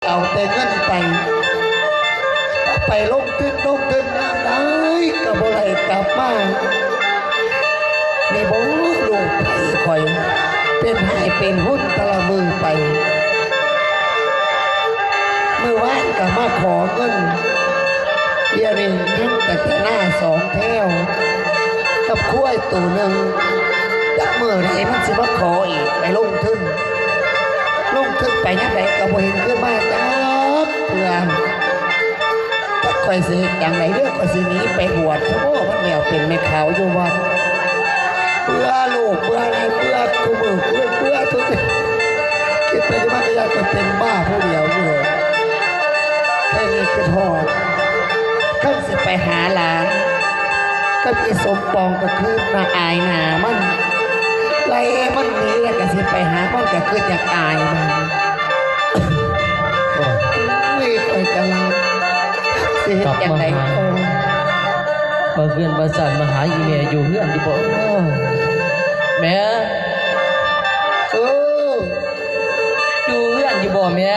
เอาแต่เงินไปลงทุนน้ำได้ก็บ่ได้กลับมามีบ่ลูกไปคอยเป็นหายเป็นหุ้นตะละมือไปเมื่อวานก็มาขอเงินเดี๋ยวนี้ทั้งแต่หน้า2แถวกับคุ้ยตัวหนึ่งจักเมื่อไหร่มันสิมาขออีกไปลงทุนไปยังไงก็บ่เห็นขึ้นมาจ้าเพื่อนก็คอยสิอย่างไหนเรื่องก็สินี้ไปบวชเพราะว่ามันแนวเป็นไม่ขาวอยู่วัดเพื่อลูกเพื่ออะไรเพื่อกูมือเพื่อทุกอย่างคิดไปที่มันก็อยากจะเป็นบ้าผู้เดียวอยู่แค่นี้ก็ทอดขั้นสิไปหาหลานก็มีสมปองก็คือมาอายหนามันไรมันหนีแล้วก็สิไปหามันก็คืออยากอายมันไม่ไปกะลาสิเห็นอย่างไรมาเพื่อนมาสั่นมาหาอีเมย์อยู่เพื่อนที่บอกแม่อยู่เพื่อนอยู่บ่แม่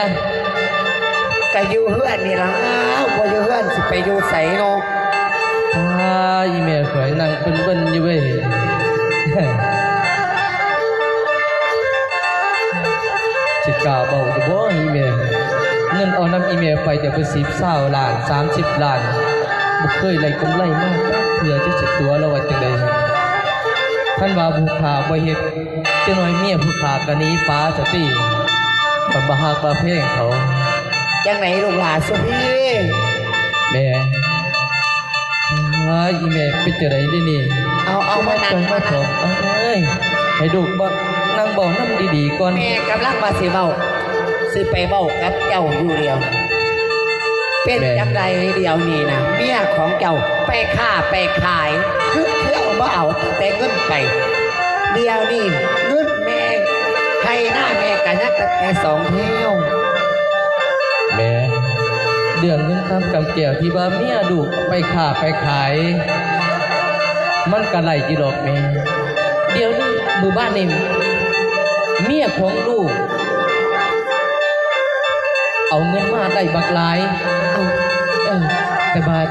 ก็อยู่เพื่อนนี่ล่ะบ่อยู่เพื่อนสิไปอยู่ไสเนาะอีเมย์ข่อยนั่งเบิ่นอยู่เว้ยสิกล้าเบาอยู่บ่อีเมย์เงินเอาน้ำอีเมย์ไปแต่เป็น10-20 ล้าน30 ล้านบ่เคยไล่กำไรมากเพื่อจะสิตัวแล้วว่าจังได๋ท่านว่าผู้ขาบ่เฮ็ดจังน้อยเมียผู้ขาก็หนีฟ้าสติมันบ่ฮักบ่เพลงเขาจังไหนลูกหลานสุพี่แม่อีแม่เป็นจังได๋ดินี่เอามานั่งมานั่งเอ้ยให้ลูกบ่นั่งเว้านำดีๆก่อนแม่กำลังว่าสิไปเว้ากับเจ้าอยู่เดียวเป็นจังไดเดียวนี่นะเมียของเจ้าไปค้าไปขายคือเอามาเอาแต่เงินไปเดียวนี่เงินแม่ให้หน้าแม่กันนักแต่2เที่ยวแม่เดือนนึงทำกำเกี่ยวที่ว่าเมียดุไปค้าไปขายมันก็ไหลจิดอกแม่เดี๋ยวนี้มือบ้านนี่เมียของลูกเอาเงินมาได้บักหลายแต่บาด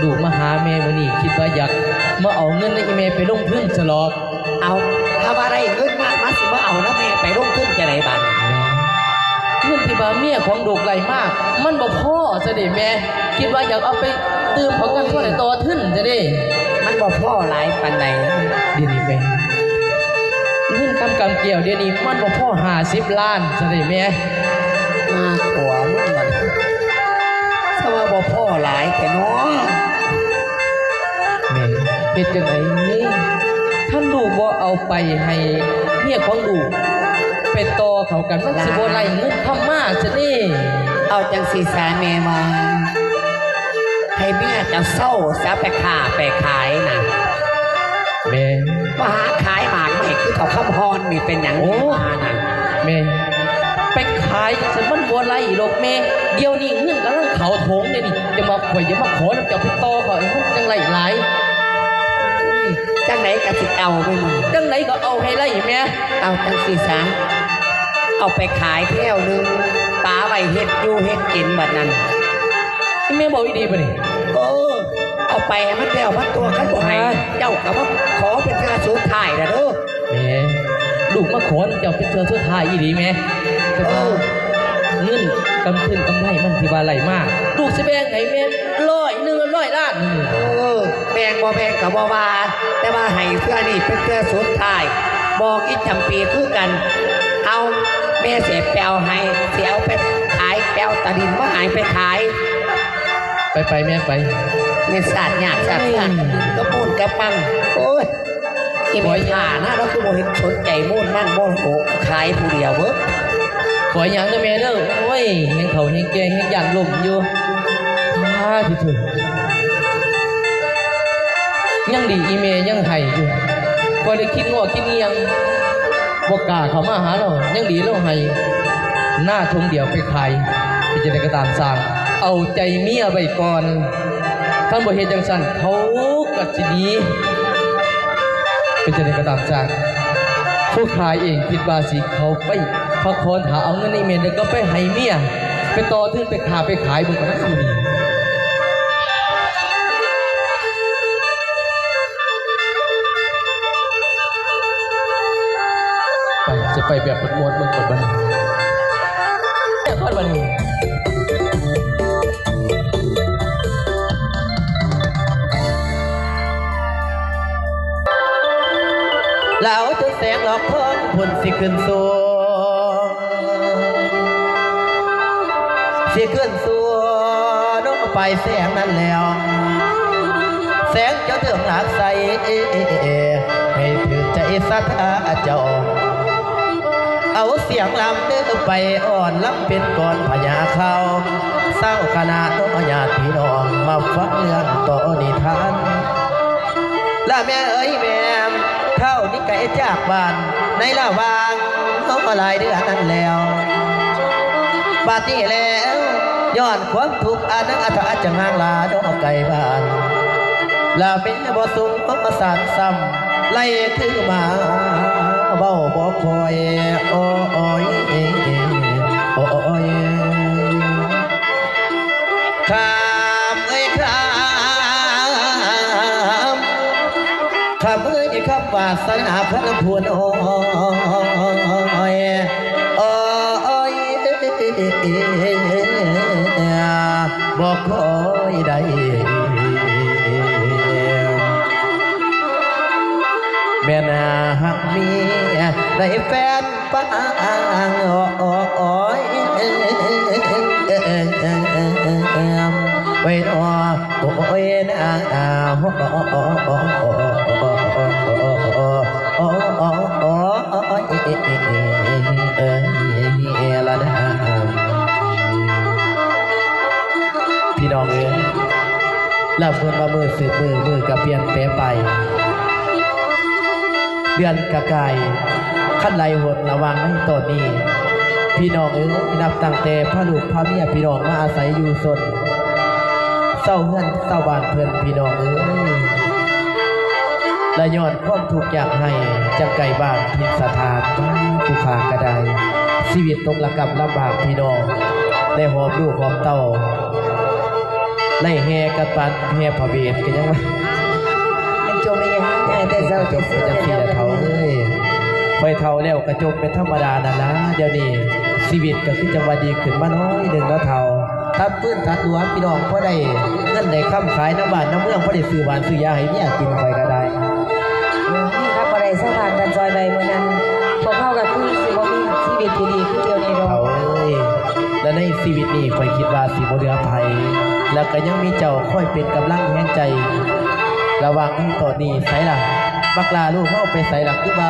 ดูมาหาแม่วันนี้คิดว่าอยากมาเอาเงินในอีเมลไปลงทุนสลอกเอาถ้าว่าได้เงินมาสิมาเอานะแม่ไปลงทุนจะไหนบ้างเงินที่บาเมียของดูกไหลมากมันบ่พ่อจะได้แม่คิดว่าอยากเอาไปตื่มของกันเท่าไหร่ตัวทึ่นจะได้มันบ่พ่อหลายปันไหนเดี๋ยวนี้แม่เงินกำเกี่ยวเดี๋ยวนี้มันบ่พ่อ50 ล้านจะได้แม่มาขวางมันถ้าว่าบ่พ่อหลายแต่น้องแม่เป็นจังไหนนี่ท่านลูกบ่เอาไปให้เมียของลูกไปต่อเขากันมันสิบ่ไล่เงินทำมาซะนี่เอาจังสีสาแม่มาให้เมียจะเศร้าซะไปค้าไปขายนะแม่มาหาขายหมากไม่คือเขาขับฮอนนี่เป็นอย่างนี้มานะแม่ไปขายฉันมันบัวไล่หรอกแม่เดี๋ยวนี้เงินกำลังเขาโถงเนี่ยนี่จะมาข่อยจะมาขอแล้วจะไปต่อเขาไอ้พวกจังไรหลายจังไหนก็สิเอาไปมึงจังไหนก็เอาให้ไล่แม่เอาจังสีสามเอาไปขายเที่ยวนึงป้าไว้เฮ็ดอยู่เฮ็ดกินแบบนั้นแม่บอกดีป่ะนี่เอาไปมันเดียวมันตัวขันบ่ให้เจ้ากับว่าขอเป็นเธอสุดท้ายนะเด้อแม่ลูกมาขอเจ้าเป็นเธอสุดท้ายอีดีแม่เงินกำขึ้นกำไรมันที่ว่าไหลมากลูกสิแบ่งไงแม่100 ล้านแบ่งบ่แบ่งกับบ่ว่าแต่ว่าให้เพื่อนี่เป็นเพื่อสุดท้ายบอกอีจำปีคือกันเอาแม่เสียแปลวให้เสียเอาไปขายแปลวตะดินว่าหายไปขายไปแม่ไปเงินศาสตร์หยาบศาสตร์ก็มูนกระปังโอ้ยอีบอยขานะเราคือโมเห็นชนใจมูนมั่นโมนโขขายผู้เดียวเว้ยขออย่างนะแม่เด้อโอ้ยยังเขายังแก่ยังหยาดลมอยู่ที่ถึงยังดีอีเมย์ยังไห้อยู่พอได้คิดงอคิดเงียงบกกาเขามาหาเรายังดีเราให้หน้าทงเดียวไปขายไปจะได้กระตามสร้างเอาใจเมียไว้ก่อนท่านบ่เฮ็ดจังซั่นเขาก็สิดีเป็นจะได้กระตามสร้างผู้ขายเองคิดว่าสิเขาไป พอคนหาเอาเงินอีเมลเดี๋ยวก็ไปให้เมียไปต่อทื่นไปขาไปขายเบิ่งกันนะคุณนี่ไปจะไปแบบมวดๆเบิ่งก่อนบ้างแต่ก่อนวันนี้แล้วจนแสงหลอกทองพุ่นสิขึ้นสูงสิขึ้นสูงน้องไปแสงนั้นแล้วแสงเจ้าเถื่องหลากใสให้ถือใจศรัทธาเจ้าเอาเสียงลำเดินไปอ่อนลำเป็นก่อนพญาเขาเศร้าขนาดน้องญาติพี่น้องมาฟังเรื่องต่อนิทานละแม่เอ้ยแม่เท่านี้ไก่จากบ้านในละวางเขาก็หลายเดือนนั้นแล้วบาดนี้แล้วย้อนความทุกข์อันนั้นอัตอาจจะห่างลาดอกไก่บ้านลาเป็นบ่สูงก็มาสานซ้ำไล่ถือมาเบาบ่คอยโอ้ยโอ้ยข้ามเอ้ยข้ามข้ามเอ้ยข้ามวาสนาพระพวนโอ้ยโอ้ยบ่คอยได้แม่นาหักเมียได้แฟนปางโอ้ยไว้รอโอ้ยนะละนะพี่น้องเอ๋ยลำเพิ่นมามือสืบมือกับเปลี่ยนแปลไปเดือนกะไก่ขั้นไหลหดระวังในตอนนี้พี่น้องเอ๋ยนับตั้งแต่พระลูกพระเมียพี่น้องมาอาศัยอยู่สนเศร้าเฮือนเศร้าบ้านเพื่อนพี่น้องเอ๋ยและย้อนความทุกข์อยากให้จังไก่บ้านพิสถานผู้ขากระไดชีวิตตกระกำลำบากพี่น้องได้หอมลูกหอมเต้าไล่แห่กันปันแห่พระเวทกันยังไงจมไม่ยังไงแต่เจ้าจมจะพี่ละเท่าเลยคอยเท่าแล้วกระจมเป็นธรรมดานะเดี๋ยวนี้ชีวิตก็คือจังหวะดีขึ้นมาน้อยหนึ่งแล้วเท่าถ้าพื้นทัดตัวพี่น้องพอได้เงินได้ค้ำขายน้ำบ้านน้ำเมืองพอได้ซื้อหวานซื้อยาให้เนี่ยกินไปก็ได้นี่ครับพอได้สถานกันจอยใบเมื่อนั้นพวกเขากับคือสิว่ามีชีวิตที่ดีขึ้นเดียวนี้เราและในชีวิตนี้คอยคิดว่าสีโมเดือภัยแล้วก็ยังมีเจ้าค่อยเป็นกำลังแห่งใจระวังให้ตอนนี้ใส่ละบักลาลูกเขาไปใส่ละคือว่า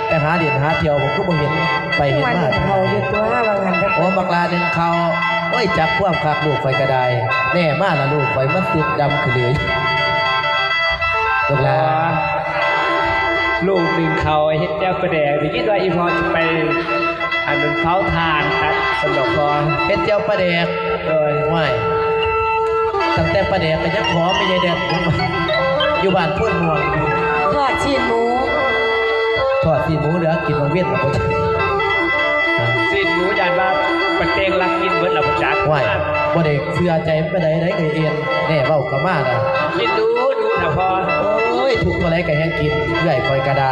ไปหาเดียนหาเที่ยวผมก็บ่เห็นไปเห็นมากเขาอยู่ตัวบางหันก็โอ้บักลาเดินเขาโอ้ยจับพวกขักลูกไฟกระไดแน่มากละลูกไฟมันติดดำขึ้นเลยลูกลาลูกหนึ่งเขาเฮ็ดแจ้วประแดกคิดว่าอีพอจะไปอันเป็นเผาทานครับสำหรับพอเฮ็ดเจ้าประแดกเลยไม่ตั้งแต่ประแดกก็จะขอไม่ใช่เด็ดอยู่บ้านพูดม่วงทอดชีนหมูเหลือกินมาเวียนหมดสิ้นหมูยานว่าปเตงรักกินเบิดเราประจักษ์ว่าบ่ได้เชื่อใจไปได้เคยเอ็นแน่เบ้ากะมาล่ะคิดดูนะพอโอ้ยถูกตัวไรก็แห้งกินใหญ่คอยกระได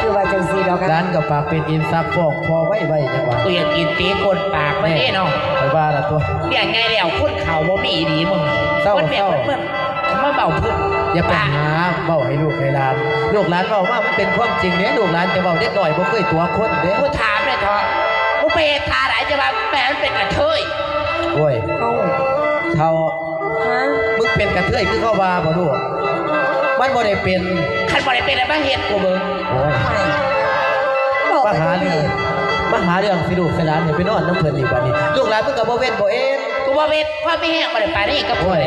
คือว่าจังสีดอกร้านกับปากเป็นอินซับฟอกพอไว้จังหวะกูอยากกินตีคนปากไม่ได้เนาะไปบ้าละตัวเรียกไงแล้วคุณเขาบ่มีดีมึงเศร้ามาเบาพื้นอย่าไปหาเบาให้ลูกให้หลานลูกหลานเบาว่ามันเป็นความจริงเนี่ยลูกหลานจะเบาเด็กหน่อยบ่เคยตัวคนเด้กูถามเลยเถอะกูไปทาไหนจะมาแม่มันเป็นกระเทยโอ้ยเท่ามึงเป็นกระเทยคือเข้าว่าบ่ลูกมันบ่ได้เป็นขันบ่ได้เป็นอะไรบ้างเห็ดกูเบิ่งโอ้ยมาหาเรื่องสิลูกสิหลานเนี่ยไปนอนน้ำเพลินอีกบัดนี้ลูกหลานมึงกับบ่เว้นบ่เอ็นกูบ่เว้นพ่อไม่แห้งบ่ได้ไปนี่กับผู้ใด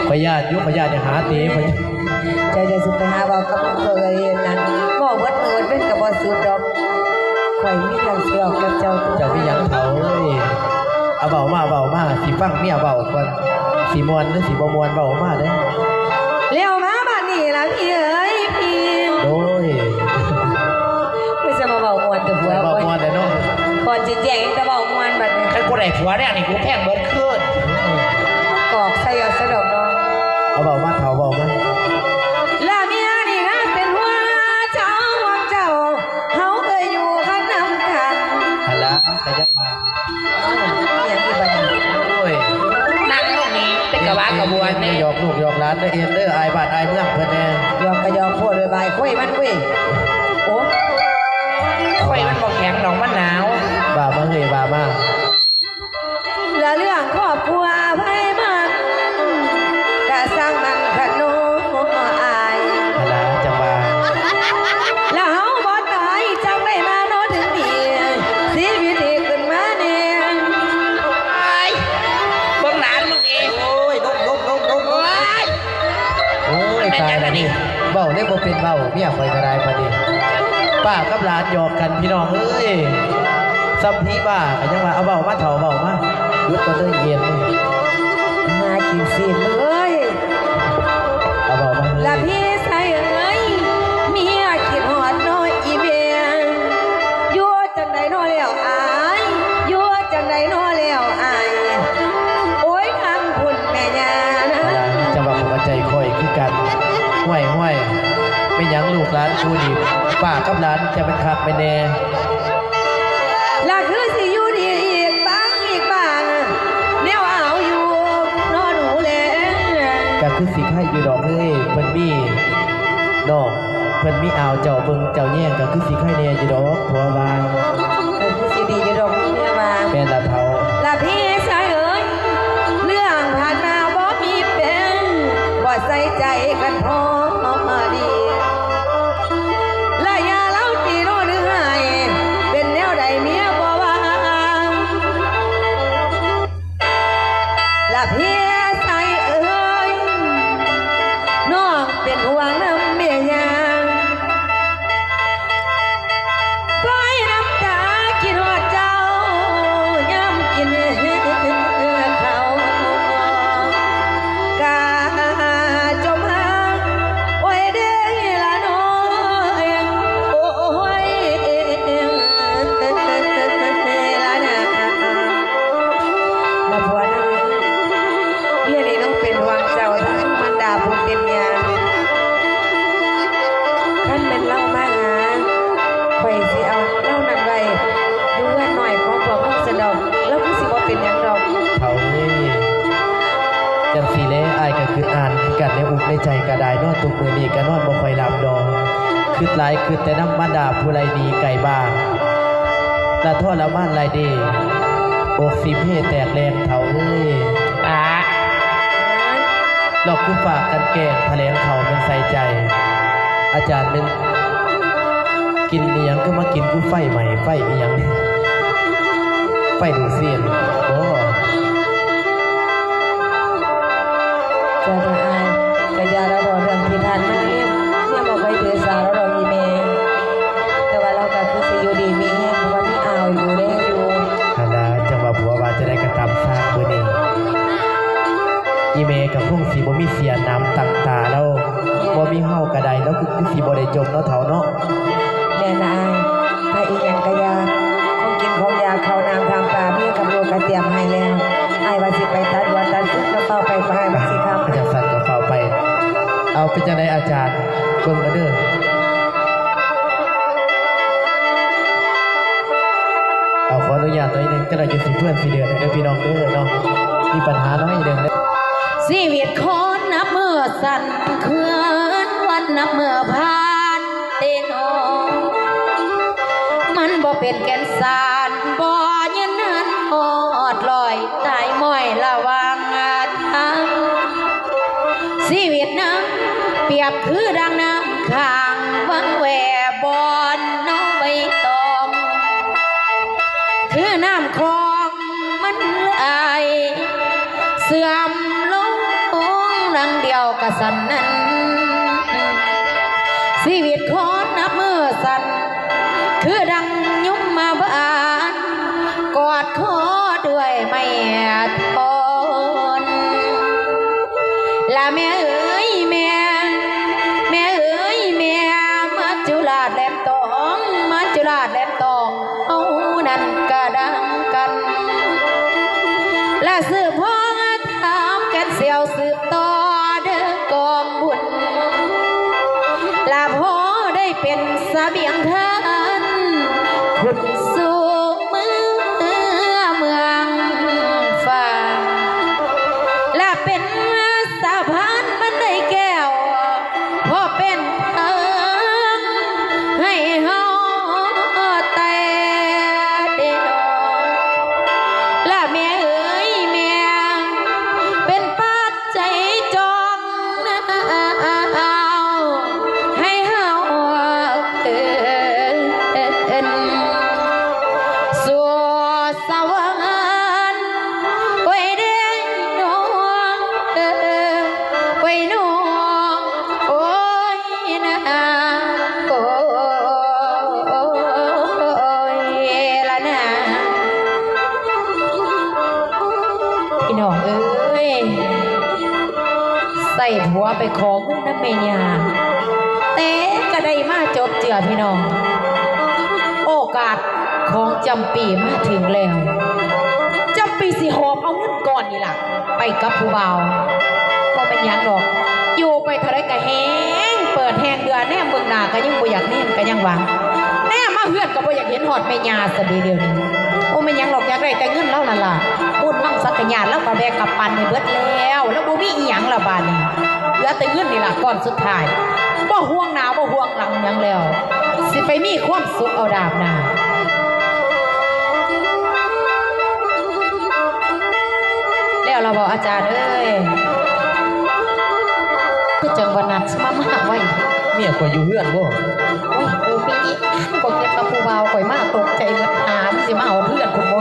พญาติยุพญาติเนี่ยหาตีพญาใจสุดไปหาบอกกับเคยนั้นบอกวัดเอิญเป็นกับบ่สุดดอกข่อยมีทางเสือกกับเจ้าพี่ยังเฒ่าเอ้ยเอาเบามาสิฟังเมียเบาก่อนสิมวนหรือสิบ่มวนเบามาเด้อเลี้ยวมาบ้านนี่ล่ะพี่เอ้ยพี่โอ้ยไม่จะมาเบามวนแต่หัวเบามวนแต่น้องคอย จิแจงแต่บอกมวนบัดนี้ ใครกูได้ผัวเนี่ยนี่กูแพงเบิดขึ้น กอกใส่เอาสะดอกน้อง เอาเบามาเถาเบามา และเมียนี่ฮะเป็นหัวเจ้าวังเจ้าเฮาเคยอยู่ข้างน้ำกัน ฮัลโหลแต่ยังมา อย่างที่บัดนี้ โอ้ย นั่งตรงนี้เป็นกระบะกระบวน นี่ นี่ หยอกลูกหยอกหลานได้เอ็นเด้ออายบ้านอายเมืองเพิ่นแน่ ยอมกระยอมโคตรเลยบายคุยมันคุยโอ้ ไฟมันบอกแข็งดอกมันหนาว บ่ามาเฮ้ยบ่ามา และเรื่องครอบครัวไพ่มันกะสร้างมันขนมอาย ฮัลโหลจังว่า แล้วเฮาบ่ตายจังได้มาโนถึงดีชีวิตดีขึ้นมาเนี่ย ไอ้เบื้องหลังมึงเอง โอ้ยนก โอ้ย โอ้ยตายแล้วนี่เบ้าได้บ่เป็นเบ้าเมียข่อยก็ได้บัดนี้ป้ากับหลานหยอกกันพี่น้องเอ้ยซ้ำพีบ้าก็ยังว่าเอาเบ้ามาเถาเบ้ามาหยุดก่อนเด้อเย็น มากินสิเลย เอาเบ้ามา และพี่ใส่เอ้ยเมียคิดหอดน้อยอีเมียอยู่จังใดน้อแล้วอายอยู่จังใดน้อแล้วอายโอ้ยทางพุ่นแม่ยานะ จะว่าผมใจคอยคือกันห้วยไม่ยั้งลูกหลานกูดิป้ากับหลานจะเป็นคักไปแน่ และคือสิอยู่ดีอีกบางแนวเอาอยู่นอนหนูแล ก็คือสิให้อยู่ดอกเอ้ยเพิ่นมีดอกเพิ่นมีอ่าวเจ้าเบิ่งเจ้าแย่งก็คือสิให้แน่อยู่ดอกเพราะว่า แต่คือสิดีอยู่ดอกเมียมา แม่นละเฒ่า และพี่ชายเอ๋ยเรื่องผ่านมาบ่มีเป็นบ่ใส่ใจกันพอดีและอย่าเล่าตีโน่นหรือให้เป็นแนวใดเมียบ่ว่าและพี่ชายเอ๋ยน้องเป็นห่วงน้ำเมียยาปล่อยน้ำตาคิดฮอดเจ้าย้ำกินเขากาจมหาโอ้ยเด้ละน้อยโอ้ยละนะมาพวนเมียนี่น้องเป็นห่วงเจ้าทั้งมันดาผู้เป็นเมียท่านเป็นเล่ามาหาข่อยสิเอาเล่านั่นไว้ดูเพื่อนหน่อยของพ่อของสะดอกแล้วคือสิบ่เป็นหยังดอก เฒ่าเอ้ยจังสิแลอ้ายก็คืออ่านคือกันในอกในใจก็ได้นอนทุกมื้อนี้ก็นอนบ่ค่อยหลับดอกคือหลายคือแต่น้ำมันดาผู้ไรดีไก่บ้างละทอดละม่านไรดีอกสิเพแตกแรงเฒ่าเอ้ย อ่ะ เราคือฝากกันแกล้งแถลงเขาเป็นใส่ใจ อาจารย์เป็นกินเนียงก็มากินคือไฟใหม่ไฟอีหยังนี่ไฟดูดเสียนโอ้ จะมาอายกะยาแล้วบอกเรื่องที่ผ่านมาเนี่ยบอกไปถือสาแล้วดอกอีเมแต่ว่าเราก็คือสิอยู่ดีมีแห้งเพราะว่ามีอ่าวอยู่ได้อยู่ ฮานาจังหวะผัวว่าจะได้กระทำสร้างมือนี้อีเมกับพวกสีบ่มีเสียน้ำตังตาแล้วบ่มีเฮากระไดแล้วคือสีบ่ได้จมเนาะเถาเนาะ แม่นายถ้าอีกอย่างกะยาของกินของยาเขาวน้ำทางปลาเมียกับลูกก็เตรียมให้แล้วไอ้ว่าสิไปตัดวันตัดสุดก็เฝ้าไปฝ่ายบัดสิครับ อาจารย์สันก็เฝ้าไป เอาเป็นจังไดอาจารย์เบิ่งกันเด้อเอาขออนุญาตหน่อยหนึงก็ได้จะสิเพื่อนสิเดือนให้เด้อพี่น้องเด้อเนาะมีปัญหาน้อยเด้อ ชีวิตคนนับเมื่อสั่นเคลื่อนวันนับเมื่อผ่านเตโนมันบ่เป็นแก่นสารบ่ยืนนันหอดลอยตายม้อยระวางทางชีวิตนั้นเปรียบคือดังน้ำข้างวังแหวบอนน้องใบตองคือน้ำคลองมันไหลเสื่อมลงรังเดียวกับสันนั้นชีวิตคนนับมือสันคือดังยุ่มมาบานกอดคอด้วยไม่ทนละแม่เอ๋ยแม่เอ๋ยแม่มาจุฬาแหลมตองมาจุฬาแหลมตองเอานั่นก็ได้ และสืบพ่อทำกันเสียวสืบต่อเด้อกองบุญลาพ่อได้เป็นเสบียงทานขุดสู่เมืองฟ้าและเป็นสะพานบันไดแก้วพอเป็นทางให้เฮาแต่เด็กและแม่เอ๋ยแม่เป็นปัจจัยจองให้เฮาสู่สวรรค์ไว้เด้อน้องไว้น้องโอ้ยนะโอ้ยละนะพี่น้องเอ้ยใส่หัวไปขอเงินน้ำเมียแต่ก็ได้มาจบเจือพี่น้องโอกาสของจำปีมาถึงแล้วจำปีสิหอบเอาเงินก่อนนี่ล่ะไปกับผู้บ่าวก็เป็นหยังดอกอยู่ไปเท่าไรก็แห้งเปิดแห้งเดือนแน่เมืองหนาก็ยังบ่อยากเน่นก็ยังหวังแน่มาเฮือนก็บ่อยากเห็นหอดแม่ยาซะเดียวนี้โอ้แม่ยังหรอกอยากได้แต่เงินแล้วล่ะบุญมั่งสักญาณแล้วก็แบกกับปันให้เบิดแล้วบ่มีอีหยังละบาดนี้เหลือแต่เงินนี่ล่ะก่อนสุดท้ายบ่ห่วงหน้าบ่ห่วงหลังหยังแล้วสิไปมีความสุขเอาดาบหน้าแล้วเราบอกอาจารย์เอ้ยคือจังวันนัดมามากไว้ เมียข่อยอยู่เฮือนบ่ โอ้ยกูปีนี้ก็เก็บกับผู้บ่าวข่อยมากตกใจเมื่อถามสิมาเอาเพื่อนผมบ่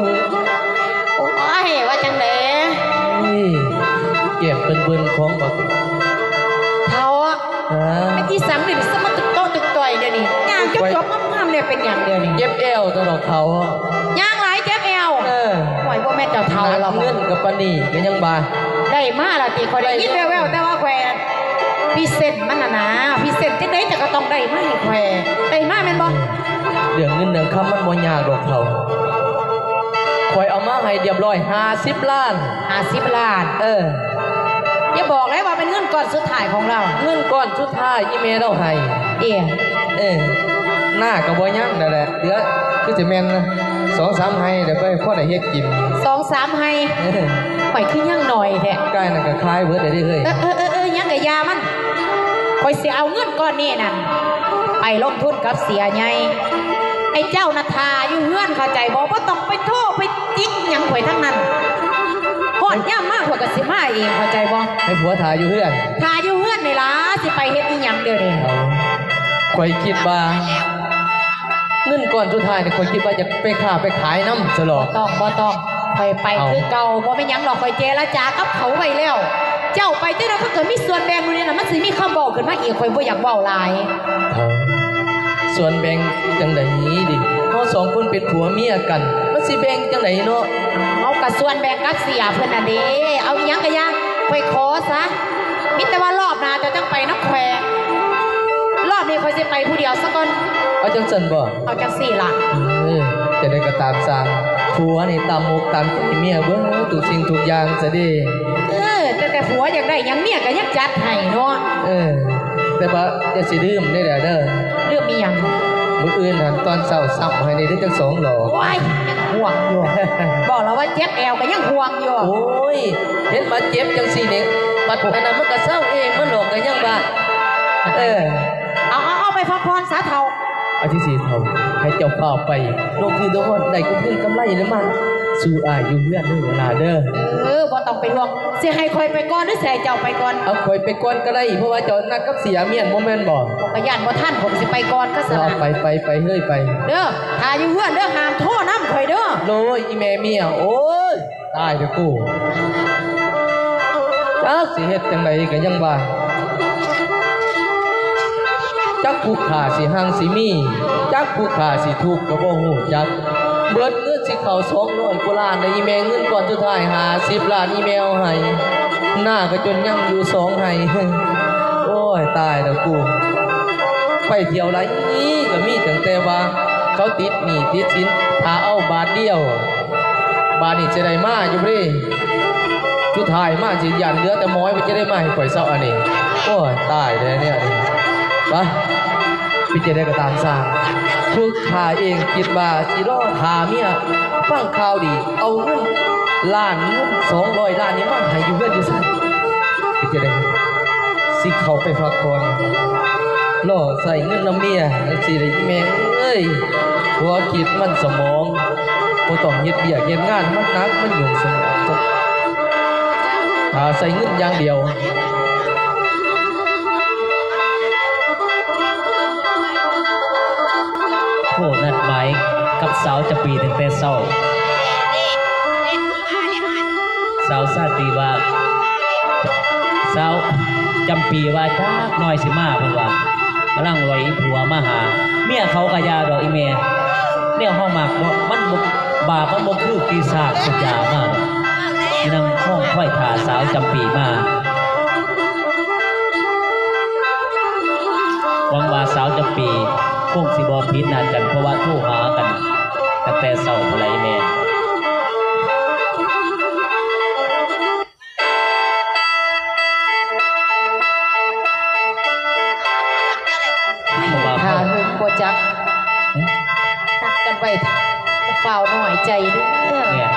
โอ้ยว่าจังได๋ นี่เก็บเป็นเบิ่นของบัก เฒ่า ฮะ ไอ้ที่สังนี่สมาตึกโตตึกต่อยเดี๋ยวนี้ย่างจบงามๆเนี่ยเป็นหยังเดี๋ยวนี้ เก็บแอวตลอดเขา ย่างหลายเจ็บแอว ห่วยบ่แม่นเจ้าเฒ่า หนั เรา กเงินกับปานนี่ก็ยังบา ได้มาละติข่อยได้ยินแว่วๆแต่ว่าข่อยพี่เซ็นมันน่ะนะพี่เซ็นจังได๋แต่ก็ต้องได้มาให้ข่อยได้มาแม่นบ่ เรื่องเงินเรื่องคำมันบ่ยากดอกเขาข่อยเอามาให้เรียบร้อย50 ล้าน 50 ล้านอย่าบอกเลยว่าเป็นเงินก้อนสุดท้ายของเรา เงินก้อนสุดท้ายอีเมลเราให้ หน้าก็บ่ยังนั่นแหละเดี๋ยวคือสิแม่นนะ2-3ให้เดี๋ยวไปพอได้เฮ็ดกิน 2-3ให้ข่อยคือยังหน่อยแท้ ใกล้นั่นก็คล้ายเบิดได้เฮ้ย ยังก็ยามันข่อยสิเอาเงินก้อนนี้นั่นไปลงทุนกับเสียใหญ่ไอ้เจ้านาทาอยู่เฮือนเข้าใจบ่บ่ต้องไปโทษไปจิกหยังข่อยทั้งนั้นฮอดย่ามมากข่อยก็สิมาเองเข้าใจบ่ ให้ผัวถ่ายอยู่เฮือน ทาอยู่เฮือนนี่ล่ะสิไปเฮ็ดอีหยังเด้อเด้ ข่อยคิดว่าเงินก้อนสุดท้ายนี่ข่อยคิดว่าจะไปค้าไปขายน้ำซะหรอก บ่ต้องข่อยไปคือเก่าบ่เป็นหยังหรอกข่อยเจรจากับเขาไว้แล้ว เจ้าไปจังได๋ถ้าเกิดมีส่วนแบ่งอยู่นี่น่ะมันสิมีคำบอกขึ้นมาอีกข่อยบ่อยากเว้าหลาย ส่วนแบ่งจังได๋ดิเฮา2คนเป็นผัวเมียกันมันสิแบ่งจังได๋เนาะ เอากับส่วนแบ่งกับเสียเพิ่นน่ะเด้เอาอีหยังก็อย่าข่อยขอซะมิแต่ว่ารอบหน้าเจ้าจังไปนำแควรอบนี้ข่อยสิไปผู้เดียวซะก่อน เอาจังซั่นบ่ เอาจังซี่ล่ะ จะได้ก็ตามสร้างผัวนี่ตามมุกตามใจเมียเบิ่งทุกสิ่งทุกอย่างซะเด้ แต่ผัวอยากได้หยังเมียก็ยังจัดให้เนาะ แต่ว่าอย่าสิลืมได้เด้อเด้อ เรื่องมีหยัง มื้ออื่นหั่นตอนเช้าซับให้ได้จัก2หลอก โอ้ยยังห่วงอยู่ บอกแล้วว่าเจ็บแอวก็ยังห่วงอยู่ โอ้ยเห็นมาเจ็บจังซี่นี่ปัดอันนั้นมันก็เศร้าเองมันหลอกก็ยังว่าเอาไปพักผ่อนซะเฒ่า อาทิตย์4เท่าให้เจ้าเฝ้าไปลงทุนทุกคนได้ก็คือกำไรแล้วมันสู่อายอยู่เฮือนเด้อล่ะเด้อ บ่ต้องไปห่วงสิให้ข่อยไปก่อนหรือสิให้เจ้าไปก่อน เอาข่อยไปก่อนก็ได้เพราะว่าเจ้านัดกับเสียเมียนบ่แม่นบ่ ผมก็ย่านบ่ทันผมสิไปก่อนก็ส รอ นะ ไปเฮ้ยไป เด้อถ้าอยู่เฮือนเด้อห้ามโทรนำข่อยเด้อ โลยอีแม่เมียโอ้ยตายเด้อกูจักสิเฮ็ดจังไดก็ยังว่าจักผู้ขาสิหังสิมีจักผู้ขาสิทุกข์ก็บ่ฮู้จักเบิดเงินสิเข้า200กว่าล้านได้อีแม่เงินก่อนสุดท้าย50ล้านอีแมวให้หน้าก็จนยังอยู่2ให้ โอ้ยตายแล้วกูไปเที่ยวไรก็มีตั้งแต่ว่าเขาติดหนี้ติดสินถ้าเอาบาทเดียว บานนี่จะได้มาอยู่พี่ทุถ่ายมาสิยันเหลือแต่ม้อยมันจะได้มาให้ข่อยเศร้าอันนี้โอ้ยตายเลยเนี่ยนี่ไปพี่จะได้ก็ตามสร้างทุกขาเองคิดว่าสิรอดหาเมียฟังข่าวดีเอาเงินล้านเงิน200 ล้านนี้มาให้อยู่เพื่อนอยู่ซะพี่จะได้สิเข้าไปพักผ่อนล่อใส่เงินน้ำเมียไอ้สิได้แม่งเอ้ยหัวคิดมันสมองบ่ต้องเฮ็ดเบี้ยเฮ็ดงานมันหนักมันยุ่งสมองถ้าใส่เงินอย่างเดียวโหนัดหมายกับสาวจะปีตั้งแต่เศร้าสาวซาตีว่าสาวจำปีว่าจ้าน้อยสิมาเพิ่นว่ากำลังลอยผัวมาหาเมียเขากะยาดอกอีเมเนี่ยห้องหมากบ่มันบ่บาปมันบ่คือปีศาจสุดยามาที่นั่งห้องค่อยถ่าสาวจำปีมาหวังว่าสาวจำปีคงสิบ่ผิดนัดกันเพราะว่าโทรหากันตั้งแต่เช้าพุ่นล่ะอีเมถ้าหึงบ่จักนัดกันไว้ฝ่าวหน่อยใจเด้อ เนี่ย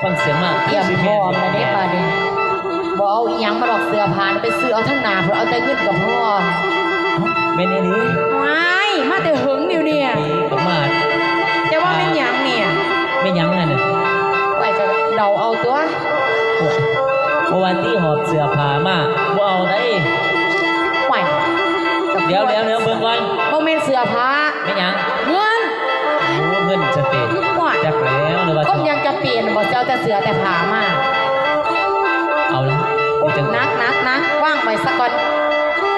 ฟังเสียงมาก เตรียมพร้อมแล้วเด้ป่านี้บ่เอาอีหยังมาดอกเสื้อผ้าไปซื้อเอาทั้งหน้าเพิ่นเอาแต่เงินกับพ่อ แม่นี่ดิ ว้ายมาแต่หึงเดี๋ยวนี้ กับมา จะว่าเป็นหยังเนี่ย ไม่ยั้งนั่นน่ะ ไว้ก็เดาเอาตัว โอ้เมื่อวันที่หอบเสื้อผ้ามาบ่เอาได้ ไว้ เดี๋ยวเบิ่งก่อน บ่แม่นเสื้อผ้า ไม่ยั้ง เงิน โอ้เงินสเตท ว้าย จักแล้วหรือว่า ก็ยังจะเปลี่ยนบ่เจ้าแต่เสื้อแต่ผ้ามา เอาละ โอ้ย จัง นักว่างไว้สักก่อน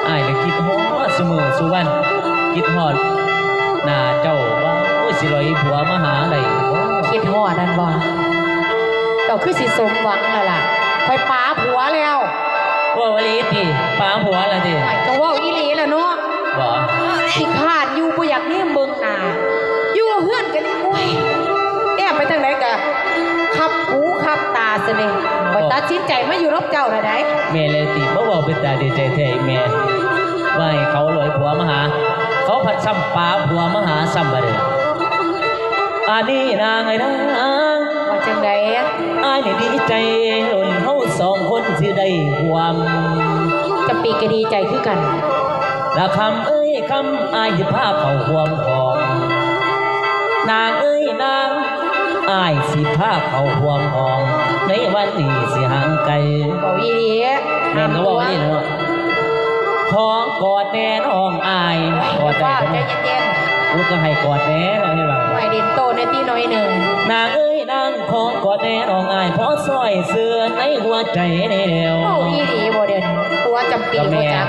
อ้ายเลยคิดฮอดเสมอสุวรรณคิดฮอดหน้าเจ้าว่าโอ้ยสิลอยผัวมาหาได้บ่ คิดฮอดนั่นบ่เจ้าคือสิสมหวังแล้วล่ะค่อยป๋าผัวแล้ว ว่าวลีติป้าผัวล่ะติ ไอ้ก็เว้าอีหลีแล้วเนาะ บ่ ขี้คร้านอยู่บ่อยากแนมเบิ่งหน้าอยู่เฮือนกันโอ้ยแอบไปทางไหนก็ขับหูขับตาซะนี่บ่ตัดสินใจมาอยู่รับเจ้าแล้วได้ แม่เลยติบ่เว้าเป็นตาดีใจแท้แม่ว่าให้เขาลอยผัวมาหา เขาผัดซ้ำป้าผัวมาหาซ้ำบ่ได้อันนี้นางไอ้นาง ว่าจังได๋ อายนี่ดีใจล้นเฮาสองคนสิได้ความ จะปีก็ดีใจคือกัน ละคำเอ้ยคำอายสิพาเข้าความของนางเอ้ยนางอายสิพาเข้าความของในวันนี้สิห่างไกล เว้าอีหลี แม่นก็บอกว่านี่เนาะของกอดแน่น้องอายกอดได้ ว่า เพิ่น ใจเย็น กูก็ให้กอดแน่เนาะให้ว่า ๆไว้ดินโตในตีน้อยหนึ่ง นางเอ้ยนางของกอดแน่น้องอายเพราะซอยเสื้อในหัวใจแนว เว้าอีหลีบ่เดี๋ยวนี้ตัวจำปี กับ บ่ แม่ จัก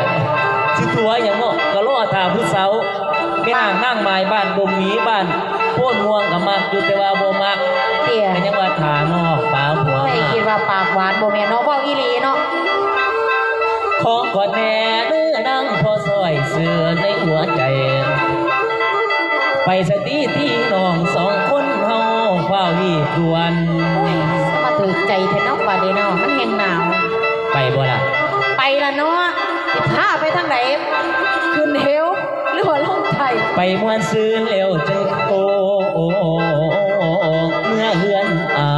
สิตัวอย่างเนาะก็รอท่าผู้สาวแม่นางนั่งไม้บ้านบ่มีบ้านโพนม่วงก็มักอยู่แต่ว่าบ่มัก เตี้ย เป็นยังว่าท่านอกป้าผัว ไม่คิดว่าปากหวานบ่แม่นเนาะเว้าอีหลีเนาะ ของกอดแน่เด้อนางพอซอยเสื้อในหัวใจ ไปสตีที่น้องสองคนเฮาเฝ้ารีบด่วน โอ้ยมาถึกใจแท้เนาะบัดนี้เนาะมันแฮงหนาว ไปบ่ล่ะ ไปละเนาะสิพาไปทางไหนขึ้นเหวหรือว่าลงไทย ไปมวนซื้อเร็วจึงโตเมื่อเฮือนอา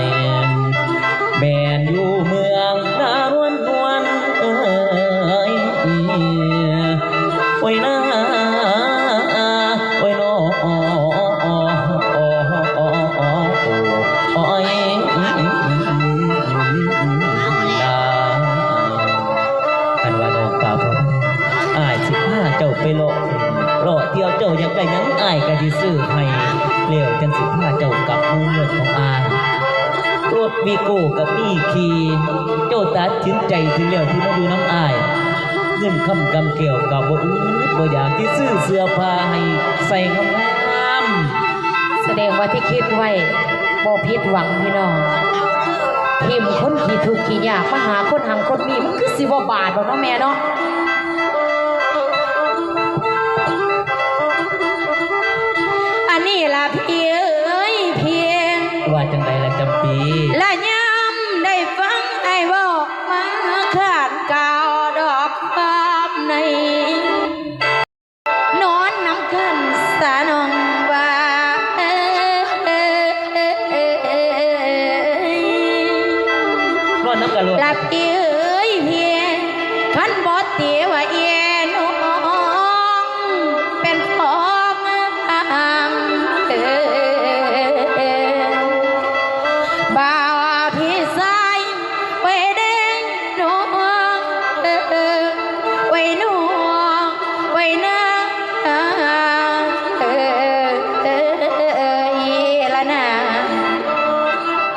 ยแม่นอยู่เมืองนารวนนวลเอ้ยโอ้ยนาโอ้ยน้อโอ้ยกันว่าน้องป่าพ่ออ้ายสิพาเจ้าไปเลาะเที่ยวเจ้าอยากได้หยังอ้ายก็สิซื้อให้เลี้ยวจังสิพาเจ้ากลับหมู่เมืองของอ้ายรถวีโก้กับมีขี่เจ้าตัดสินใจถึงแล้วที่มาดูน้ำอ้ายเงินคำกำเกี่ยวกับบ่อื่นบ่อยากที่ซื้อเสื้อผ้าให้ใส่งามๆ แสดงว่าที่คิดไว้บ่ผิดหวังพี่น้องทิมคนขี้ทุกข์ขี้ยากมาหาคนหังคนมีมันคือสิบ่บาดบ่เนาะแม่เนาะอัน ว่าจังใดละจำปี และยามได้ฟังไอ้บอกมาขาดกาวดอกความในนอนน้ำกันสานองว่า นอนน้ำกันรวด หลับเอ้ยเพียขันบอตีว่าเอ็นน้องเป็นของบ่าวพี่สายไว้เด้งน้องไว้น้องไว้นะละนะ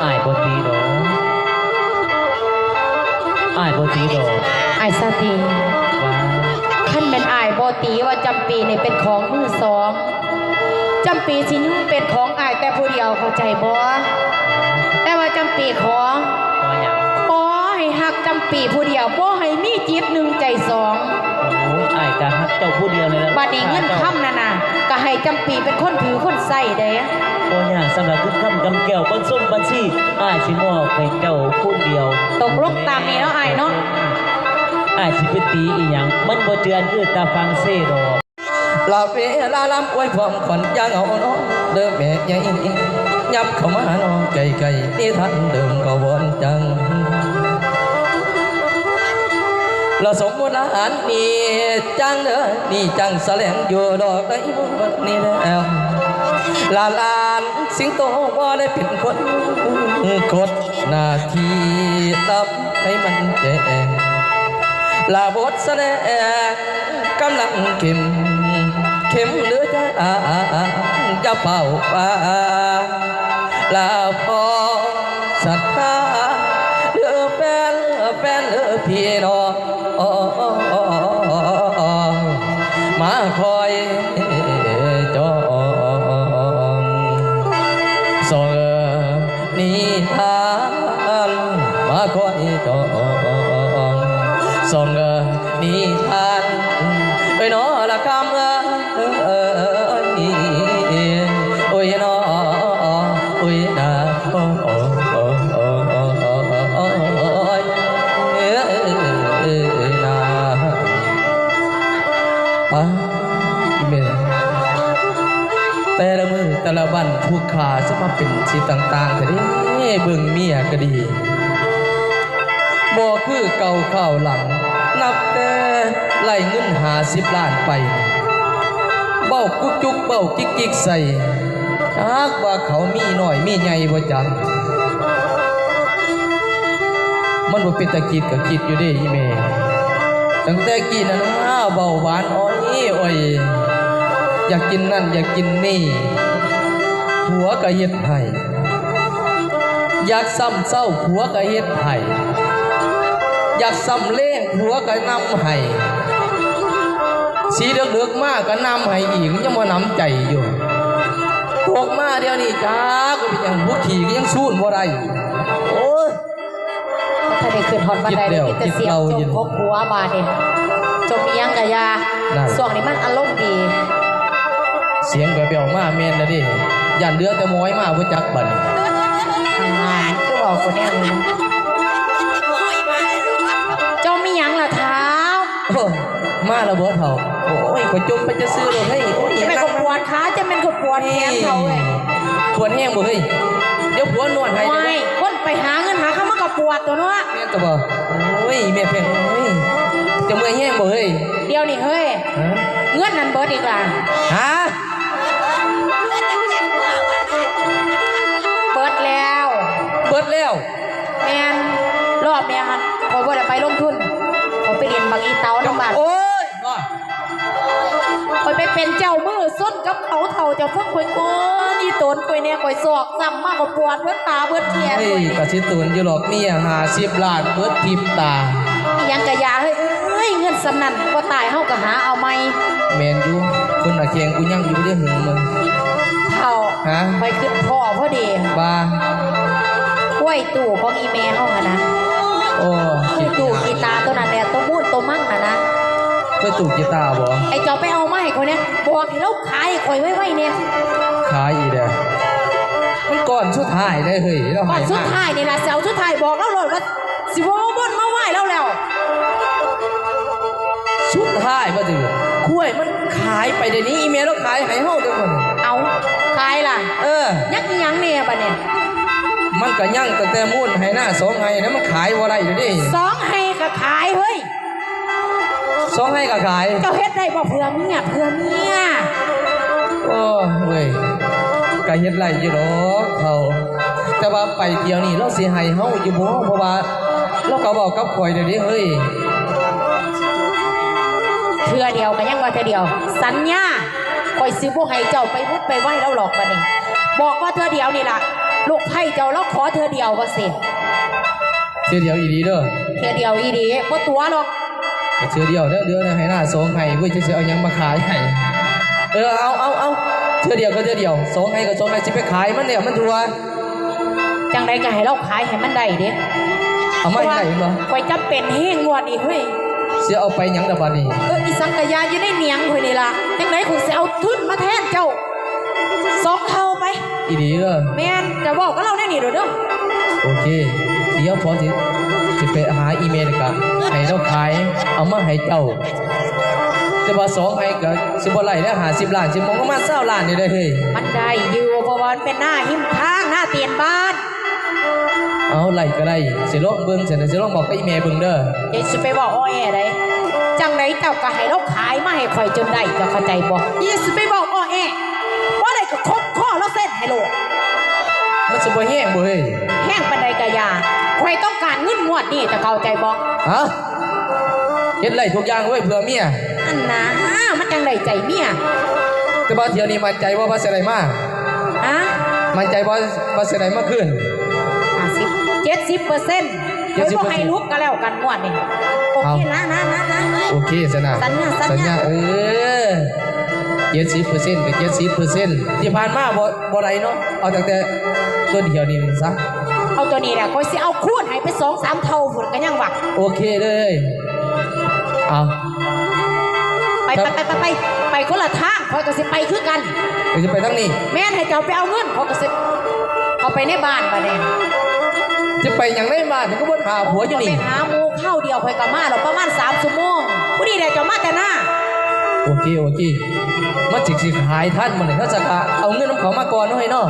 อ้ายบ่ตีดอกอ้ายบ่ตีดอก ไอ้สาตี ว่า ท่านเป็นอายโบตีว่าจำปีนี่เป็นของมือสองจำปีสิยุ่งเป็นของอายแต่ผู้เดียวเข้าใจบ่แต่ว่าจำปีของ ว่าหยัง บ่ให้หักจำปีผู้เดียวบ่ให้มีจิตหนึ่งใจสอง โอ้ยอ้ายกะฮักเจ้าผู้เดียวเลยนะ บัดนี้เงินค่ำนั่นน่ะก็ให้จำปีเป็นคนถือคนใส่เด้ บ่ยากสำหรับคุณคำกำแก้วคนส้มบัญชีอ้ายสิมอบให้เจ้าผู้เดียว ตกลงตามนี้เนาะอายเนาะ อ้ายสิไปตีอีหยังมันบ่เจือนคือตาฟังเซ่ดอก ลาเวลาลำอวยความขอนยางเอาน้องเดิมแม่ใหญ่ยับเข้ามาน้องไก่นี่ท่านเดิมก็วอนจังเราสมบูรณ์อาหารนี่จังเด้อนี่จังแสลงอยู่ดอกได้บัดนี้แล้วลาลานสิงโตว่าได้เป็นคนกดหน้าที่รับให้มันแจ้งลาบทแสดงกำลังเข้มเหลือจะเป่าป่าลาพอศรัทธาเหลือแฟนเหลือพี่น้องมาคอยจองส่งนิทานมาคอยจองส่งนิทานไปนอละคำโอ้ยนอโอ้ยนาโอ้ยนาป้าอีเมลแต่ละมือแต่ละวันผู้ขาจะมาเป็นสิ่งต่างๆแต่นี้เบิ่งเมียก็ดีบ่คือเก่าข้าวหลังนับแต่ไล่เงิน50 ล้านไปเบ้ากุกจุกเบ้ากิ๊กกิ๊กใส่จักว่าเขามีน้อยมีใหญ่บ่จังมันบ่เป็นตะกิดก็คิดอยู่เด้อีแม่ตั้งแต่กี้นั้นเบาหวานอ้อยอยากกินนั่นอยากกินนี่ผัวก็เฮ็ดให้อยากซ้ำเศร้าผัวก็เฮ็ดให้อยากซ้ำเล่งผัวก็นำให้สีเลือกๆมากก็นำให้อีกยังบ่นำใจอยู่พวกมาเดี๋ยวนี้จ้าก็เป็นอย่างผู้ขี่ก็ยังสู้บ่ได้โอ้ย ถ้าได้ขึ้นฮอดบันไดได้มีแต่เสียงจมพกหัวบาดนี่จมอีหยังกะยาช่วงนี้มันอารมณ์ดี เสียงแว่วๆมาแม่นแล้วดิย่านเดือแต่ม้อยมาบ่จักบัดนี้ ทำงานคือบอกคนแน่เลยเจ้ามีหยังล่ะเท้า โอ้มาแล้วบ่เฒ่าโอ้ยก็จมไปจะซื้อเลยเฮ้ยโอ้ย จะเป็นคนปวดขาจะเป็นคนปวดแขนเขาเลย ปวดแห้งบ่เฮ้ยเดี๋ยวผัวนวดให้ ไม่คนไปหาเงินหาเขามันก็ปวดตัวเนาะ แม่นตะบ่โอ้ยแม่เพ่งโอ้ยจะเมื่อยแห้งบ่เฮ้ย เดี๋ยวนี่เฮ้ย ฮะ เงินนั่นเบิดอีกล่ะ ฮะ เบิดแล้ว เบิดแล้ว แมนรอบเนี้ยครับพอว่าจะไปลงทุนผมไปเรียนบางอีเตาน้ำมัน โอ้ยน้อย คอยไปเป็นเจ้ามือส้นกับเขาเท่าเจ้าพวกคอยโอ้นี่ตนคอยเนี่ยคอยสอกซ้ำมากกว่าปวดเบิดตาเบิดแขน เฮ้ คอย ยกะสิตุนอยู่หรอกเมีย50 ล้านเบิดทิพตา อีหยังกะยาเฮ้ยเงินสำนันก็ตายเฮาก็หาเอาไหม แม่นอยู่คนน่ะแข็งกูยังอยู่ได้หึงมึง เท่า ฮะ ไปขึ้นพ่อพอดี บ้า ห้วยตู่ของอีเมเฮาอะนะ โอ้ คือตู่กีตาร์ตัวนั้นแหละตัวมูดตัวมั่งนะ เคยตูกกีตาร์บ่ ไอ้เจ้าไปเอามาให้คนเนี้ยบอกให้เราขายข่อยไว้เนี่ย ขายอีเด้อมันก่อ อนสุดท้ายเลยเฮ้ยเรา ก่อนสุดท้ายนี่ล่ะเสาสุดท้ายบอกเราเลยว่าสิบ่เอาบ่นมาไหว้แล้ว สุดท้ายว่าจะคุ้ยมันขายไปเดี๋ยวนี้อีเมลเราขายให้เฮาเด้อคน เอาขายล่ะ ยักอีหยังแน่บัดเนี่ย มันก็ยั่งตั้งแต่มุ่นให้หน้าสองให้นะมันขายบ่ได้อยู่ดิ สองให้ก็ขายเฮ้ย สองให้ก็ขาย เจ้าเฮ็ดได้บ่เพื่อเมีย โอ้เว้ยก็เฮ็ดไรอยู่หรอกเขาแต่ว่าไปเที่ยวนี่เราสิให้เฮาอยู่บ่เพราะว่าเราก็บอกกับข่อยเดี๋ยวนี้เฮ้ย เทื่อเดียวก็ยังว่าเทื่อเดียว สัญญาข่อยสิบ่ให้เจ้าไปมุดไปไหว้แล้วหรอกบัดนี้บอกว่าเทื่อเดียวนี่ล่ะลูกไผ่เจ้าแล้วขอเทื่อเดียวว่าสิ เชื่อเดียวอีดีเด้อ เทื่อเดียวอีดีบ่ตัวหรอก เชื่อเดียวเด้อเดี๋ยวนะให้หน้าสองให้เว้ยจะสิเอาหยังมาขายให้เอาเชื่อเดียวก็เชื่อเดียวสองให้ก็สองให้สิไปขายมันเนี่ยมันทัว จังไดก็ให้เราขายให้มันได้เด้ เอามาให้ได้บ่ ข่อยจำเป็นแฮงงวดอีกเฮ้ย เสียเอาไปหยังดอกบัดนี้ อีสังกะยาอยู่ในเหนียงข่อยนี่ล่ะจังไดข่อยสิเอาทุนมาแทนเจ้าสองเท่าไป อีดีเด้อ แม่นจะบอกกับเราแน่นี่เด้อ โอเคเดี๋ยวพอสิไปหาอีเมลก็ให้เราขายเอามาให้เจ้าแต่ว่าสองให้ก็สิบ่ไหลแล้ว50 ล้านสิมองประมาณ20 ล้านนี่ได้เฮ้ย มันได้อยู่เพราะว่ามันเป็นหน้าหิมทางหน้าเตียนบ้าน เอาไหลก็ได้สิลองเบิ่งสิลองบอกกับอีเมลเบิ่งเด้อ เดี๋ยวสิไปบอกอ้อแอได้จังไดเจ้าก็ให้เราขายมาให้ข่อยจนได้เจ้าเข้าใจบ่อย่าสิไปบอกอ้อแอว่าได้ก็ครบข้อแล้วเส้นให้โลก มันสิบ่แห้งบ่เฮ้ย แห้งปานใดก็อย่าข่อยต้องการเงินงวดนี้จะเข้าใจบ่ ฮะเฮ็ดไรทุกอย่างเว้ยเพื่อเมีย อันน่ะมันจังได้ใจเมีย แต่ว่าเที่ยวนี้มั่นใจว่าสิได้มา ฮะ มั่นใจว่าสิได้มาคืน 70%ข่อยบ่ให้ลุกก็แล้วกันงวดนี้โอเคนะ โอเคสนะ สัญญา 70%กับ70%ที่ผ่านมาบ่ได้เนาะเอาตั้งแต่ตัวเดียวนี่ซะ เอาตัวนี้แหละข่อยสิเอาคูณให้ไป2-3 เท่าพุ่นก็ยังว่า โอเคเลยเอา ไปคนละทางข่อยก็สิไปคือกัน ไปจะไปทางนี้ แม่นให้เจ้าไปเอาเงินเขาก็สิเขาไปในบ้านบัดนี้ จะไปอย่างไรบ้านก็บ่หาผัวอยู่ ไป นี่ หาหมูข้าวเดียวข่อยก็มาดอกประมาณ3 ชั่วโมงผู้นี้แหละเจ้ามาแต่หน้า โอเคมาจิกสิขายท่านมันเลยเขาจะเอาเงินน้ำเขามาก่อนเนาะให้เนาะ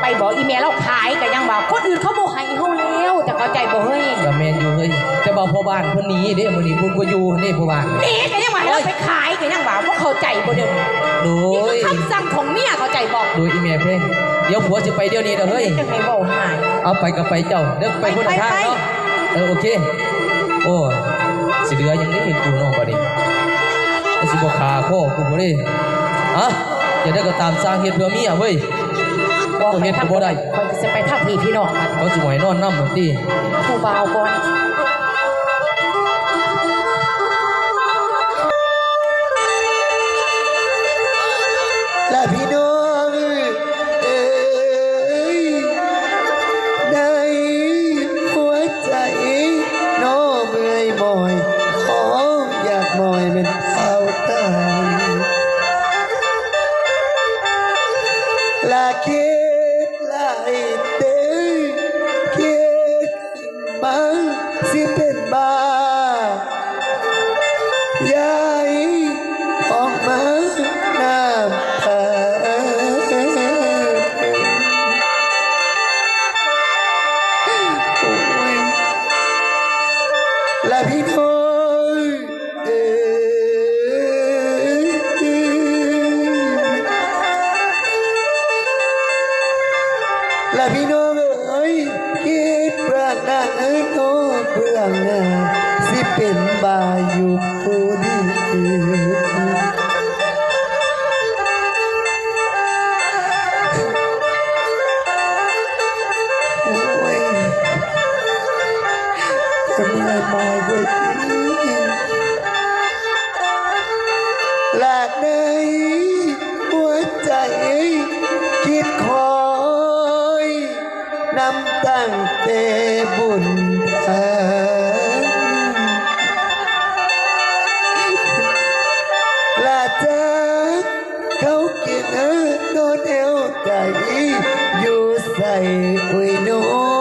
ไปบอกอีเมลเราขายก็ยังว่าคนอื่นเขาบ่ให้เฮาแล้วจะเข้าใจบ่เฮ้ย ก็แมนอยู่เฮ้ยแต่บ่พ่อบ้านเพิ่นหนีเด้มื้อนี้เพิ่นบ่อยู่นี่พ่อบ้าน นี่ก็ยังว่าให้เราไปขายก็ยังว่าบ่เข้าใจบ่เด้อ โด นี่ ย คือคำสั่งของเมียเข้าใจบ่ โดยอีเมลเพ่งเดี๋ยวผัวจะไปเดี๋ยวนี้เด้อเฮ้ย จังได๋บ่หาย เอาไปกับไปเจ้าเด้อไปคนละทางเนาะโอเคโอ้สิเหลือยังนี้กูน้องบ่ดิสิบ่ขาข้อกูบ่ได้อย่าได้ก็ตามสร้างเฮ็ดเพื่อเมียเว้ยบ่เฮ็ดก็บ่ได้ ข่อยก็สิไปทางพี่น้องมัน เขาสิบ่ให้นอนนำจังซี่ ผู้บ่าวก่อน และพี่น้องในหัวใจน้อเมื่อยมอยขออยากมอยเป็นเอาตายลาเคิดลายเต้คิดมาสิเป็นบ้ายายออกมาน้ำตาโอ้ยและพี่น้องและพี่น้องเอ้ยคิดเพื่อนหน้าโน้เพื่อนหน้าสิเป็นบาอยู่ผู้ดีโอ้ยจะเมื่อยมอยด้วยทีหลากในหัวใจคิดคอยนำตั้งแต่บุญทานลาจากเขากินโดนเอวใจอยู่ ใส่คุยน้อ